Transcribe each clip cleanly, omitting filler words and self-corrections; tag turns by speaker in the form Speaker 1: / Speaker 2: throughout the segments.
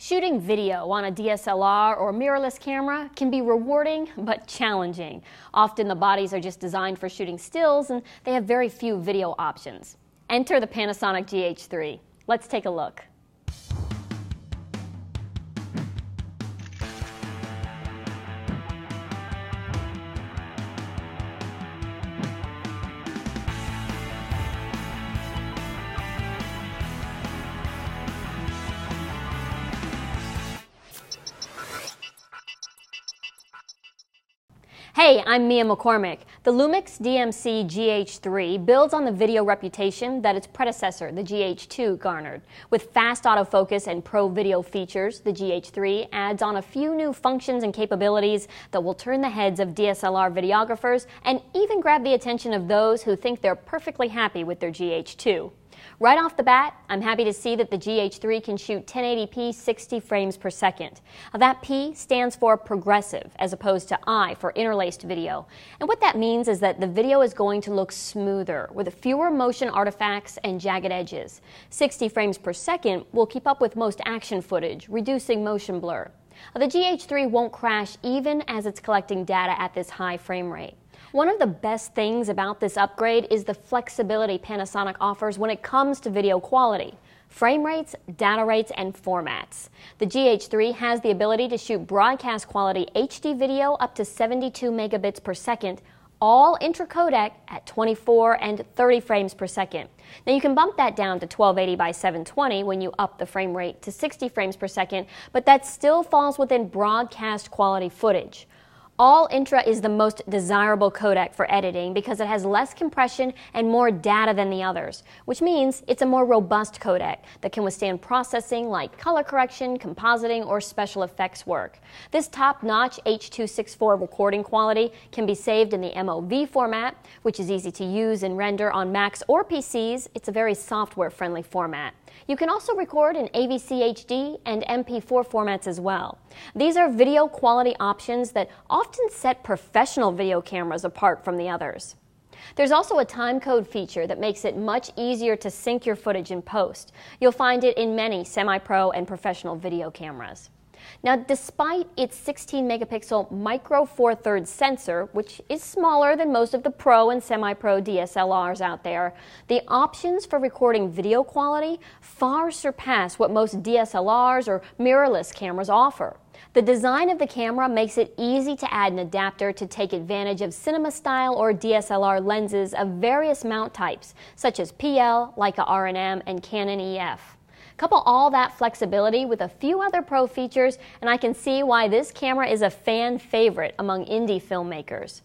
Speaker 1: Shooting video on a DSLR or mirrorless camera can be rewarding but challenging. Often the bodies are just designed for shooting stills and they have very few video options. Enter the Panasonic GH3. Let's take a look. Hey, I'm Mia McCormick. The Lumix DMC-GH3 builds on the video reputation that its predecessor, the GH2, garnered. With fast autofocus and pro video features, the GH3 adds on a few new functions and capabilities that will turn the heads of DSLR videographers and even grab the attention of those who think they're perfectly happy with their GH2. Right off the bat, I'm happy to see that the GH3 can shoot 1080p 60 frames per second. Now, that P stands for progressive as opposed to I for interlaced video. And what that means is that the video is going to look smoother with fewer motion artifacts and jagged edges. 60 frames per second will keep up with most action footage, reducing motion blur. The GH3 won't crash even as it's collecting data at this high frame rate. One of the best things about this upgrade is the flexibility Panasonic offers when it comes to video quality, frame rates, data rates, and formats. The GH3 has the ability to shoot broadcast quality HD video up to 72 megabits per second, all intra-codec at 24 and 30 frames per second. Now you can bump that down to 1280 by 720 when you up the frame rate to 60 frames per second, but that still falls within broadcast quality footage. All-ntra is the most desirable codec for editing because it has less compression and more data than the others, which means it's a more robust codec that can withstand processing like color correction, compositing, or special effects work. This top-notch H.264 recording quality can be saved in the MOV format, which is easy to use and render on Macs or PCs. It's a very software-friendly format. You can also record in AVC HD and MP4 formats as well. These are video quality options that often set professional video cameras apart from the others. There's also a timecode feature that makes it much easier to sync your footage in post. You'll find it in many semi-pro and professional video cameras. Now, despite its 16 megapixel micro four thirds sensor, which is smaller than most of the pro and semi-pro DSLRs out there, the options for recording video quality far surpass what most DSLRs or mirrorless cameras offer. The design of the camera makes it easy to add an adapter to take advantage of cinema-style or DSLR lenses of various mount types, such as PL, Leica R&M, and Canon EF. Couple all that flexibility with a few other pro features, and I can see why this camera is a fan favorite among indie filmmakers.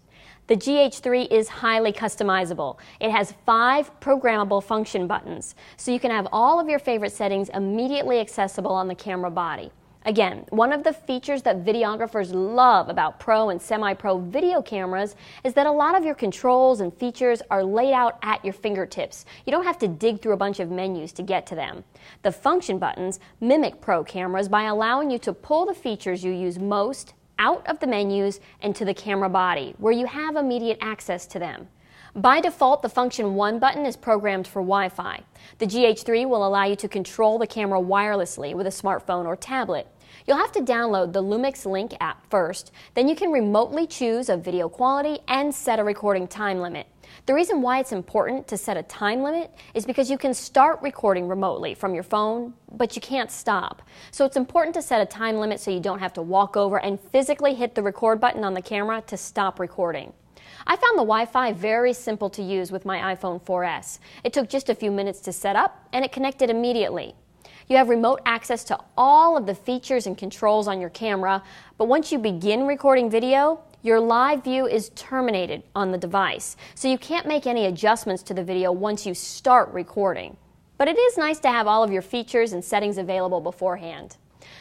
Speaker 1: The GH3 is highly customizable. It has 5 programmable function buttons, so you can have all of your favorite settings immediately accessible on the camera body. Again, one of the features that videographers love about pro and semi-pro video cameras is that a lot of your controls and features are laid out at your fingertips. You don't have to dig through a bunch of menus to get to them. The function buttons mimic pro cameras by allowing you to pull the features you use most out of the menus and to the camera body, where you have immediate access to them. By default, the Function 1 button is programmed for Wi-Fi. The GH3 will allow you to control the camera wirelessly with a smartphone or tablet. You'll have to download the Lumix Link app first, then you can remotely choose a video quality and set a recording time limit. The reason why it's important to set a time limit is because you can start recording remotely from your phone, but you can't stop. So it's important to set a time limit so you don't have to walk over and physically hit the record button on the camera to stop recording. I found the Wi-Fi very simple to use with my iPhone 4S. It took just a few minutes to set up, and it connected immediately. You have remote access to all of the features and controls on your camera, but once you begin recording video, your live view is terminated on the device, so you can't make any adjustments to the video once you start recording. But it is nice to have all of your features and settings available beforehand.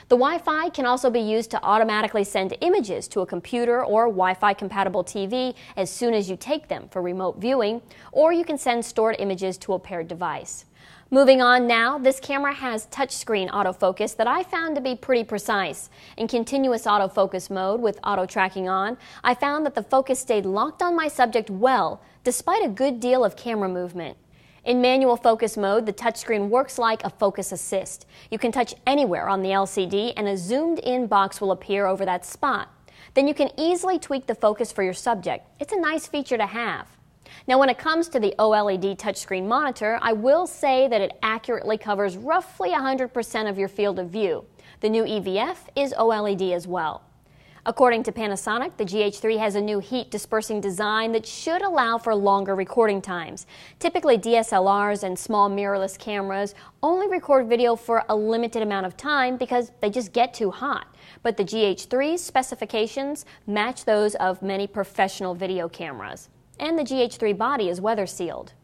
Speaker 1: The Wi-Fi can also be used to automatically send images to a computer or Wi-Fi compatible TV as soon as you take them for remote viewing, or you can send stored images to a paired device. Moving on now, this camera has touchscreen autofocus that I found to be pretty precise. In continuous autofocus mode with auto tracking on, I found that the focus stayed locked on my subject well, despite a good deal of camera movement. In manual focus mode, the touchscreen works like a focus assist. You can touch anywhere on the LCD and a zoomed-in box will appear over that spot. Then you can easily tweak the focus for your subject. It's a nice feature to have. Now, when it comes to the OLED touchscreen monitor, I will say that it accurately covers roughly 100% of your field of view. The new EVF is OLED as well. According to Panasonic, the GH3 has a new heat-dispersing design that should allow for longer recording times. Typically, DSLRs and small mirrorless cameras only record video for a limited amount of time because they just get too hot. But the GH3's specifications match those of many professional video cameras. And the GH3 body is weather-sealed.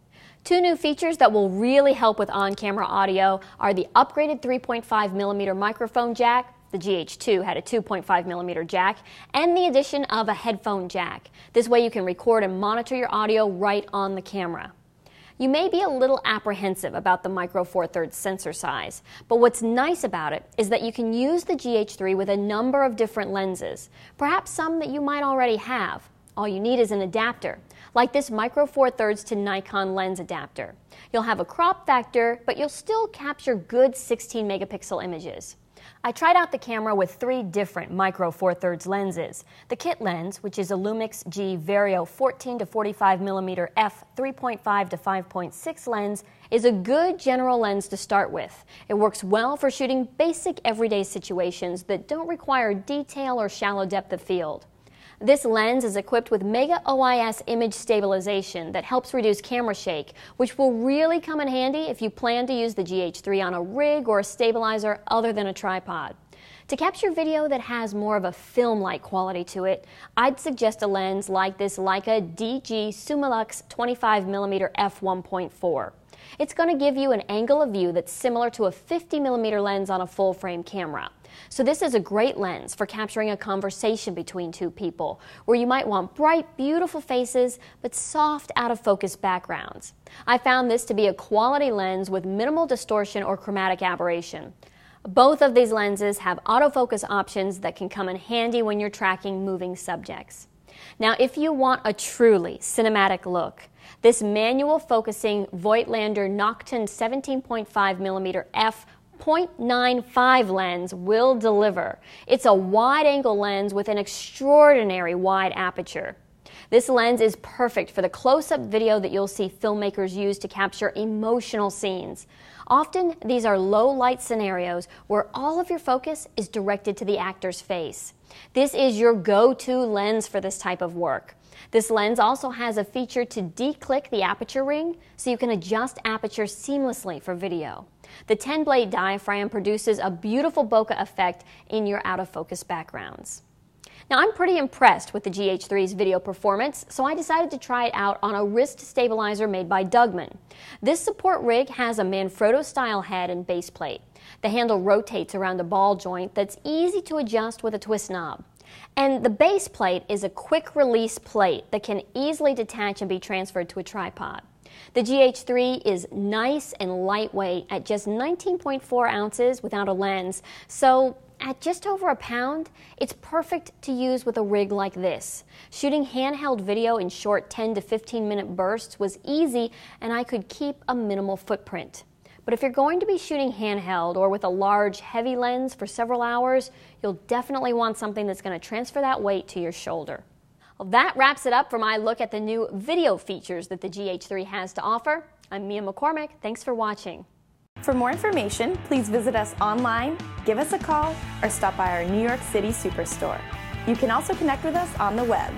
Speaker 1: Two new features that will really help with on-camera audio are the upgraded 3.5mm microphone jack. The GH2 had a 2.5mm jack, and the addition of a headphone jack. This way you can record and monitor your audio right on the camera. You may be a little apprehensive about the micro Four Thirds sensor size, but what's nice about it is that you can use the GH3 with a number of different lenses, perhaps some that you might already have. All you need is an adapter, like this micro Four Thirds to Nikon lens adapter. You'll have a crop factor, but you'll still capture good 16-megapixel images. I tried out the camera with 3 different micro Four Thirds lenses. The kit lens, which is a Lumix G Vario 14 to 45mm f 3.5 to 5.6 lens, is a good general lens to start with. It works well for shooting basic everyday situations that don't require detail or shallow depth of field. This lens is equipped with Mega OIS image stabilization that helps reduce camera shake, which will really come in handy if you plan to use the GH3 on a rig or a stabilizer other than a tripod. To capture video that has more of a film-like quality to it, I'd suggest a lens like this Leica DG Summilux 25mm f1.4. It's going to give you an angle of view that's similar to a 50mm lens on a full-frame camera. So this is a great lens for capturing a conversation between two people, where you might want bright, beautiful faces, but soft, out-of-focus backgrounds. I found this to be a quality lens with minimal distortion or chromatic aberration. Both of these lenses have autofocus options that can come in handy when you're tracking moving subjects. Now, if you want a truly cinematic look, this manual focusing Voigtlander Nocton 17.5mm f 0.95 lens will deliver. It's a wide-angle lens with an extraordinary wide aperture. This lens is perfect for the close-up video that you'll see filmmakers use to capture emotional scenes. Often, these are low-light scenarios where all of your focus is directed to the actor's face. This is your go-to lens for this type of work. This lens also has a feature to declick the aperture ring so you can adjust aperture seamlessly for video. The 10-blade diaphragm produces a beautiful bokeh effect in your out-of-focus backgrounds. Now, I'm pretty impressed with the GH3's video performance, so I decided to try it out on a wrist stabilizer made by Dougman. This support rig has a Manfrotto-style head and base plate. The handle rotates around a ball joint that's easy to adjust with a twist knob. And the base plate is a quick-release plate that can easily detach and be transferred to a tripod. The GH3 is nice and lightweight at just 19.4 ounces without a lens, so at just over a pound, it's perfect to use with a rig like this. Shooting handheld video in short 10 to 15-minute bursts was easy, and I could keep a minimal footprint. But if you're going to be shooting handheld or with a large, heavy lens for several hours, you'll definitely want something that's going to transfer that weight to your shoulder. Well, that wraps it up for my look at the new video features that the GH3 has to offer. I'm Mia McCormick. Thanks for watching.
Speaker 2: For more information, please visit us online, give us a call, or stop by our New York City Superstore. You can also connect with us on the web.